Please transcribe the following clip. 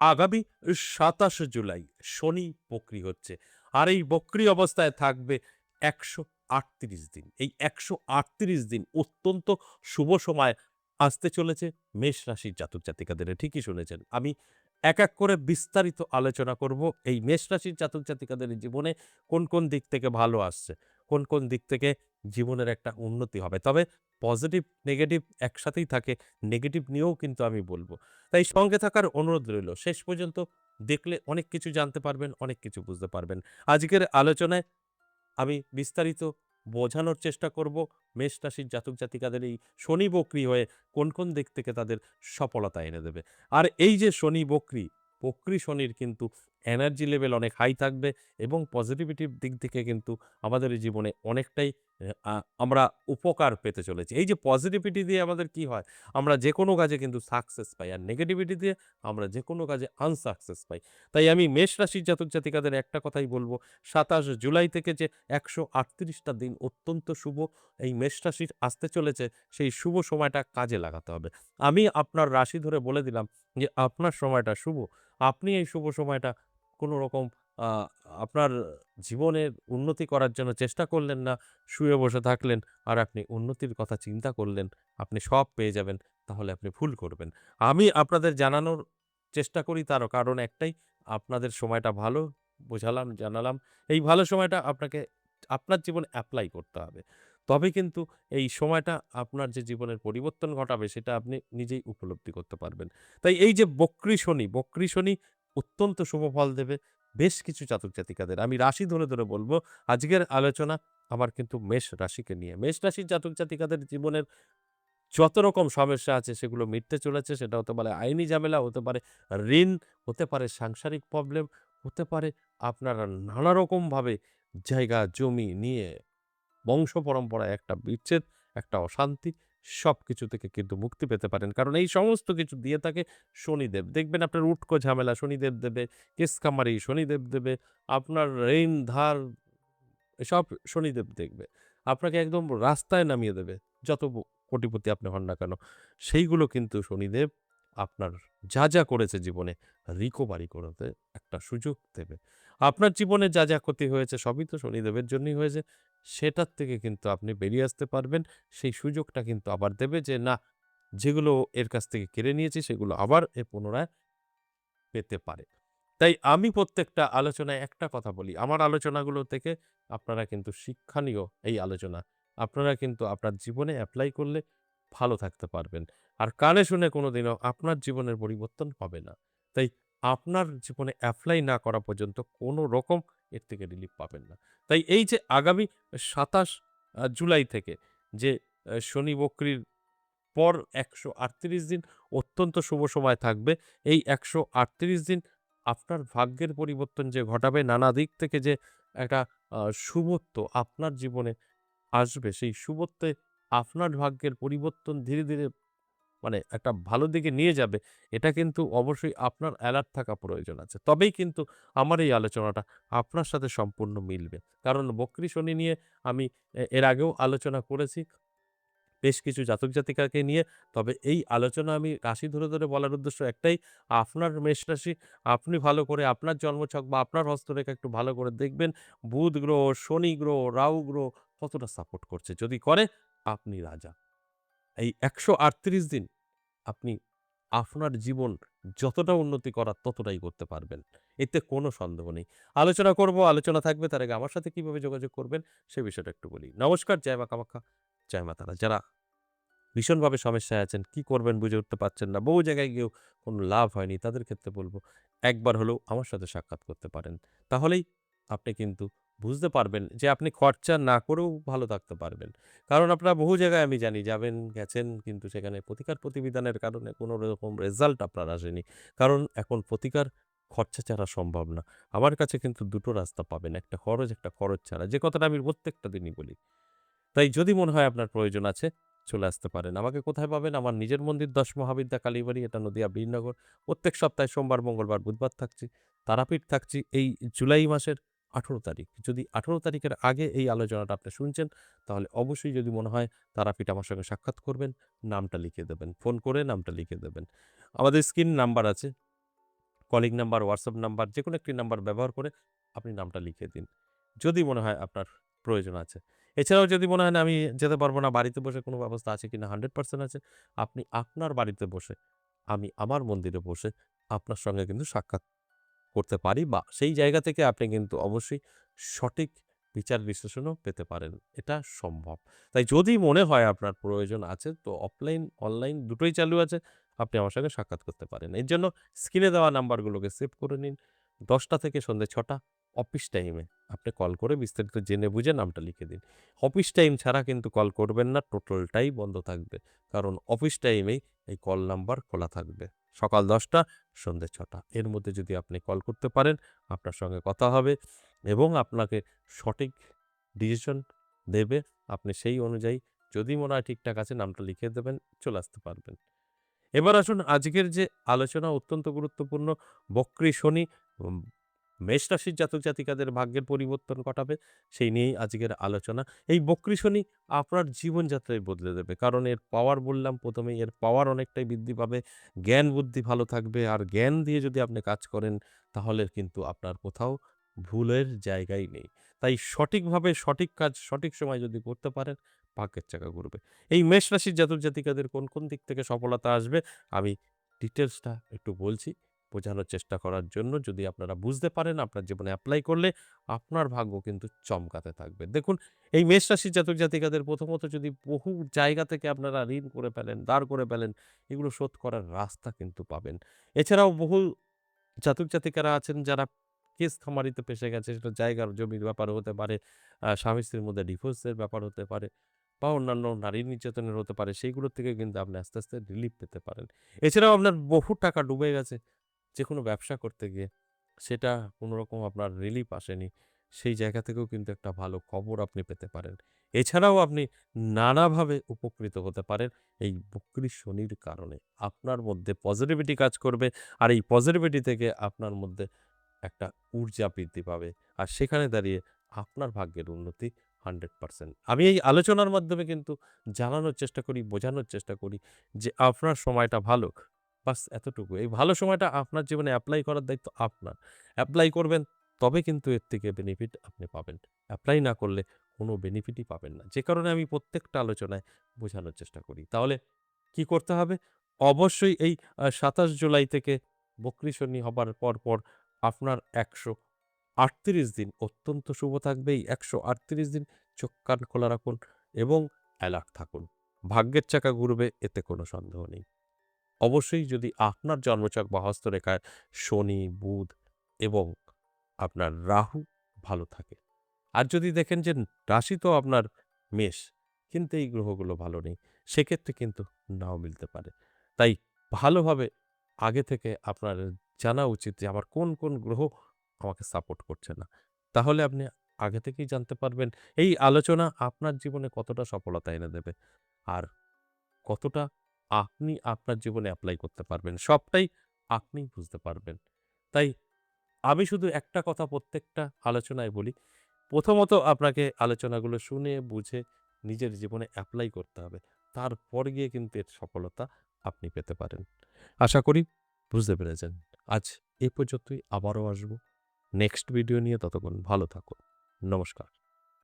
আগামী ২৭ জুলাই শনি বক্রি হচ্ছে। আর এই বক্রি অবস্থায় থাকবে ১৩৮ দিন। এই ১৩৮ দিন অত্যন্ত শুভ সময় আসতে চলেছে মেষ রাশির জাতক-জাতিকাদের। ঠিকই শুনেছেন। আমি এক করে বিস্তারিত আলোচনা করব এই মেষ রাশির জাতক-জাতিকাদের জীবনে কোন দিক থেকে ভালো আসছে, কোন দিক থেকে জীবনের একটা উন্নতি হবে। তবে পজিটিভ, নেগেটিভ একসাথেই থাকে। নেগেটিভ নিয়েও কিন্তু আমি বলব। তাই সঙ্গে থাকার অনুরোধ রইল। শেষ পর্যন্ত দেখলে অনেক কিছু জানতে পারবেন, অনেক কিছু বুঝতে পারবেন। আজকের আলোচনায় আমি বিস্তারিত বোঝানোর চেষ্টা করব মেষ রাশির জাতক-জাতিকাদের এই শনি বক্রি হয়ে কোন দিক থেকে তাদের সফলতা এনে দেবে। আর এই যে শনি বক্রি, বক্রি শনির কিন্তু এনার্জি লেভেল অনেক হাই থাকবে এবং পজিটিভিটির দিক থেকে কিন্তু আমাদের এই জীবনে অনেকটাই এ আ আমরা উপকার পেতে চলেছি। এই যে পজিটিভিটি দিয়ে আমাদের কি হয়? আমরা যেকোনো কাজে কিন্তু সাকসেস পাই। আর নেগেটিভিটি দিয়ে আমরা যেকোনো কাজে আনসাকসেস পাই। তাই আমি মেষ রাশির জাতক-জাতিকাদের একটা কথাই বলব, ২৭ জুলাই থেকে যে ১৩৮ টা দিন অত্যন্ত শুভ এই মেষ রাশির আসতে চলেছে, সেই শুভ সময়টা কাজে লাগাতে হবে। আমি আপনার রাশি ধরে বলে দিলাম যে আপনার সময়টা শুভ। আপনি এই শুভ সময়টা কোনো রকম আ আপনার জীবনের উন্নতি করার জন্য চেষ্টা করলেন না, শুয়ে বসে থাকলেন আর আপনি উন্নতির কথা চিন্তা করলেন, আপনি সব পেয়ে যাবেন, তাহলে আপনি ভুল করবেন। আমি আপনাদের জানানোর চেষ্টা করি তারও কারণ একটাই, আপনাদের সময়টা ভালো বোঝালাম, জানালাম। এই ভালো সময়টা আপনাকে আপনার জীবনে এপ্লাই করতে হবে। তবে কিন্তু এই সময়টা আপনার যে জীবনের পরিবর্তন ঘটাবে সেটা আপনি নিজেই উপলব্ধি করতে পারবেন। তাই এই যে বক্রী শনি অত্যন্ত শুভ ফল দেবে বেশ কিছু জাতক-জাতিকাদের। আমি রাশি ধরে বলব। আজকের আলোচনা আমার কিন্তু মেষ রাশিকে নিয়ে। মেষ রাশির জাতক-জাতিকাদের জীবনের যত রকম সমস্যা আছে সেগুলো মিটতে চলেছে। সেটা হতে পারে আইনি ঝামেলা, হতে পারে ঋণ, হতে পারে সাংসারিক প্রবলেম, হতে পারে আপনারা নানা রকমভাবে জায়গা জমি নিয়ে বংশ পরম্পরায় একটা বিচ্ছেদ, একটা অশান্তি সবকিছু থেকে কিন্তু মুক্তি পেতে পারেন। কারণ এই সমস্ত কিছু দিয়ে থাকে শনিদেব। দেখবেন আপনার উটকো ঝামেলা শনিদেব দেবে, কেস-কামারি শনিদেব দেবে, আপনার ঋণ ধার এসব শনিদেব দেখবে। আপনাকে একদম রাস্তায় নামিয়ে দেবে। যত কোটিপতি আপনি হন না কেন। সেইগুলো কিন্তু শনিদেব আপনার যা করেছে জীবনে রিকভারি করতে একটা সুযোগ দেবে। আপনার জীবনে যা ক্ষতি হয়েছে সবই তো শনিদেবের জন্যই হয়েছে। সেটার থেকে কিন্তু আপনি বেরিয়ে আসতে পারবেন। সেই সুযোগটা কিন্তু আবার দেবে যে না, যেগুলো এর কাছ থেকে কেড়ে নিয়েছি সেগুলো আবার এ পুনরায় পেতে পারে। তাই আমি প্রত্যেকটা আলোচনায় একটা কথা বলি। আমার আলোচনাগুলো থেকে আপনারা কিন্তু শিক্ষণীয় এই আলোচনা। আপনারা কিন্তু আপনার জীবনে এপ্লাই করলে ভালো থাকতে পারবেন। আর কানে শুনে কোনোদিনও আপনার জীবনের পরিবর্তন হবে না। তাই আপনার জীবনে এপ্লাই না করা পর্যন্ত কোনো রকম এর থেকে রিলিফ পাবেন না। তাই এই যে আগামী ২৭ জুলাই থেকে যে শনি বক্রির পর ১৩৮ দিন অত্যন্ত শুভ সময় থাকবে। এই ১৩৮ দিন আপনার ভাগ্যের পরিবর্তন যে ঘটাবে, নানা দিক থেকে যে একটা শুভত্ব আপনার জীবনে আসবে, সেই শুভত্বে আপনার ভাগ্যের পরিবর্তন ধীরে মানে একটা ভালো দিকে নিয়ে যাবে, এটা কিন্তু অবশ্যই আপনার এলার্ট থাকা প্রয়োজন আছে। তবেই কিন্তু আমার এই আলোচনাটা আপনার সাথে সম্পূর্ণ মিলবে। কারণ বক্রী শনি নিয়ে আমি এর আগেও আলোচনা করেছি। বেশ কিছু জাতক-জাতিকাকে নিয়ে। তবে এই আলোচনা আমি রাশি ধরে বলার উদ্দেশ্য একটাই, আপনার মেষ রাশি আপনি ভালো করে আপনার জন্মছক বা আপনার হস্তরেখা একটু ভালো করে দেখবেন। বুধ গ্রহ, শনি গ্রহ, রাহু গ্রহ কতটা সাপোর্ট করছে। যদি করে আপনি রাজা। এই ১৩৮ দিন আপনি আপনার জীবন যতটা উন্নতি করার ততটাই করতে পারবেন। এতে কোনো সন্দেহ নেই। আলোচনা করব, আলোচনা থাকবে। তার আগে আমার সাথে কিভাবে যোগাযোগ করবেন সে বিষয়টা একটু বলি। নমস্কার, জয় মা কামাখ্যা, জয় মা তারা। যারা ভীষণভাবে সমস্যায় আছেন, কি করবেন বুঝে উঠতে পারছেন না, বহু জায়গায় গিয়েও কোনো লাভ হয়নি, তাদের ক্ষেত্রে বলব, একবার হলেও আমার সাথে সাক্ষাৎ করতে পারেন। তাহলেই আপনি কিন্তু বুঝতে পারবেন যে আপনি খরচা না করেও ভালো থাকতে পারবেন। কারণ আপনারা বহু জায়গায় আমি জানি যাবেন, গেছেন কিন্তু সেখানে প্রতিকার প্রতিবিধানের কারণে কোনো রকম রেজাল্ট আপনার আসেনি। কারণ এখন প্রতিকার খরচা ছাড়া সম্ভব না। আমার কাছে কিন্তু দুটো রাস্তা পাবেন। একটা খরচ ছাড়া। যে কথাটা আমি প্রত্যেকটা দিনই বলি। তাই যদি মনে হয় আপনার প্রয়োজন আছে, চলে আসতে পারেন। আমাকে কোথায় পাবেন? আমার নিজের মন্দির ১০ মহাবিদ্যা কালীবাড়ি, এটা নদিয়া বীরনগর। প্রত্যেক সপ্তাহে সোমবার, মঙ্গলবার, বুধবার থাকছি। তারাপীঠ থাকছি এই জুলাই মাসের ১৮ তারিখ। যদি ১৮ তারিখের আগে এই আলোচনাটা আপনি শুনছেন, তাহলে অবশ্যই যদি মনে হয় তারাপীঠ আমার সঙ্গে সাক্ষাৎ করবেন, নামটা লিখে দেবেন। ফোন করে নামটা লিখে দেবেন। আমাদের স্ক্রিন নাম্বার আছে। কলিং নাম্বার, হোয়াটসঅ্যাপ নাম্বার যেকোনো একটি নাম্বার ব্যবহার করে আপনি নামটা লিখে দিন। যদি মনে হয় আপনার প্রয়োজন আছে। এছাড়াও যদি মনে হয় না আমি যেতে পারবো না, বাড়িতে বসে কোনো ব্যবস্থা আছে কিনা 100% আছে, আপনি আপনার বাড়িতে বসে, আমি আমার মন্দিরে বসে আপনার সঙ্গে কিন্তু সাক্ষাৎ করতে পারি বা সেই জায়গা থেকে আপনি কিন্তু অবশ্যই সঠিক বিচার বিশ্লেষণও পেতে পারেন। এটা সম্ভব। তাই যদি মনে হয় আপনার প্রয়োজন আছে তো অফলাইন, অনলাইন দুটোই চালু আছে। আপনি আমার সঙ্গে সাক্ষাৎ করতে পারেন। এর জন্য স্ক্রিনে দেওয়া নাম্বারগুলোকে সেভ করে নিন। ১০টা থেকে সন্ধ্যে ৬টা অফিস টাইমে আপনি কল করে বিস্তারিত জেনে বুঝে নামটা লিখে দিন। অফিস টাইম ছাড়া কিন্তু কল করবেন না, টোটালটাই বন্ধ থাকবে। কারণ অফিস টাইমেই এই কল নাম্বার খোলা থাকবে। সকাল ১০টা সন্ধ্যে ৬টা এর মধ্যে যদি আপনি কল করতে পারেন, আপনার সঙ্গে কথা হবে এবং আপনাকে সঠিক ডিসিশন দেবে। আপনি সেই অনুযায়ী যদি মনে হয় ঠিকঠাক আছে নামটা লিখে দেবেন, চলে আসতে পারবেন। এবার আসুন আজকের যে আলোচনা অত্যন্ত গুরুত্বপূর্ণ। বক্রী শনি উম মেষ রাশির জাতক জাতিকাদের ভাগ্যের পরিবর্তন ঘটাবে, সেই নিয়েই আজকের আলোচনা। এই বক্রী শনি আপনার জীবনযাত্রাই বদলে দেবে। কারণ এর পাওয়ার বললাম ১ম এই এর পাওয়ার অনেকটাই বৃদ্ধি পাবে। জ্ঞান বুদ্ধি ভালো থাকবে। আর জ্ঞান দিয়ে যদি আপনি কাজ করেন তাহলে কিন্তু আপনার কোথাও ভুলের জায়গাই নেই। তাই সঠিকভাবে সঠিক কাজ সঠিক সময় যদি করতে পারেন, ভাগ্যের চাকা ঘুরবে। এই মেষ রাশির জাতক জাতিকাদের কোন দিক থেকে সফলতা আসবে আমি ডিটেইলসটা একটু বলছি বোঝানোর চেষ্টা করার জন্য। যদি আপনারা বুঝতে পারেন আপনার জীবনে এপ্লাই করলে আপনার ভাগ্য কিন্তু চমকাতে থাকবে। দেখুন এই মেষ রাশির জাতক জাতিকাদের প্রথমত যদি বহু জায়গা থেকে আপনারা ঋণ করে ফেলেন, দাঁড় করে ফেলেন, এগুলো শোধ করার রাস্তা কিন্তু পাবেন। এছাড়াও বহু জাতক জাতিকারা আছেন যারা কেস খামারিতে ফেঁসে গেছে, সেটা জায়গার জমির ব্যাপার হতে পারে, স্বামী স্ত্রীর মধ্যে ডিভোর্সের ব্যাপার হতে পারে বা অন্যান্য নারী নির্যাতনের হতে পারে, সেইগুলোর থেকে কিন্তু আপনি আস্তে আস্তে রিলিফ পেতে পারেন। এছাড়াও আপনার বহু টাকা ডুবে গেছে যেকোনো ব্যবসা করতে গিয়ে, সেটা কোনোরকম আপনার রিলিফ আসেনি, সেই জায়গা থেকেও কিন্তু একটা ভালো খবর আপনি পেতে পারেন। এছাড়াও আপনি নানাভাবে উপকৃত হতে পারেন এই বক্রী শনির কারণে। আপনার মধ্যে পজিটিভিটি কাজ করবে আর এই পজিটিভিটি থেকে আপনার মধ্যে একটা ঊর্জা বৃদ্ধি পাবে। আর সেখানে দাঁড়িয়ে আপনার ভাগ্যের উন্নতি 100%। আমি এই আলোচনার মাধ্যমে কিন্তু জানানোর চেষ্টা করি, বোঝানোর চেষ্টা করি যে আপনার সময়টা ভালো। বাস এতটুকু। এই ভালো সময়টা আপনার জীবনে এপ্লাই করার দায়িত্ব আপনার। এপ্লাই করবেন তবে কিন্তু এর থেকে বেনিফিট আপনি পাবেন। এপ্লাই না করলে কোনো বেনিফিটই পাবেন না। যে কারণে আমি প্রত্যেকটা আলোচনায় বোঝানোর চেষ্টা করি। তাহলে কি করতে হবে? অবশ্যই এই ২৭ জুলাই থেকে বকরি শনি হবার পর আপনার ১৩৮ দিন অত্যন্ত শুভ থাকবে। এই ১৩৮ দিন চোখ কান খোলা রাখুন এবং অ্যালার্ট থাকুন। ভাগ্যের চাকা ঘুরবে এতে কোনো সন্দেহ নেই। অবশ্যই যদি আপনার জন্মছক বা হস্তরেখায় শনি, বুধ এবং আপনার রাহু ভালো থাকে। আর যদি দেখেন যে রাশি তো আপনার মেষ, কিন্তু এই গ্রহগুলো ভালো নেই, সেক্ষেত্রে কিন্তু নাও মিলতে পারে। তাই ভালোভাবে আগে থেকে আপনার জানা উচিত যে আমার কোন গ্রহ আমাকে সাপোর্ট করছে না। তাহলে আপনি আগে থেকেই জানতে পারবেন এই আলোচনা আপনার জীবনে কতটা সফলতা এনে দেবে। আর কতটা আপনি আপনার জীবনে এপ্লাই করতে পারবেন। সবটাই আপনিই বুঝতে পারবেন। তাই আমি শুধু একটা কথা প্রত্যেকটা আলোচনায় বলি, প্রথমত আপনাকে আলোচনাগুলো শুনে বুঝে নিজের জীবনে এপ্লাই করতে হবে। তারপর গিয়ে কিন্তু এর সফলতা আপনি পেতে পারেন। আশা করি বুঝতে পেরেছেন। আজ এ পর্যন্তই, আবারও আসবো নেক্সট ভিডিও নিয়ে। ততক্ষণ ভালো থাকুন। নমস্কার।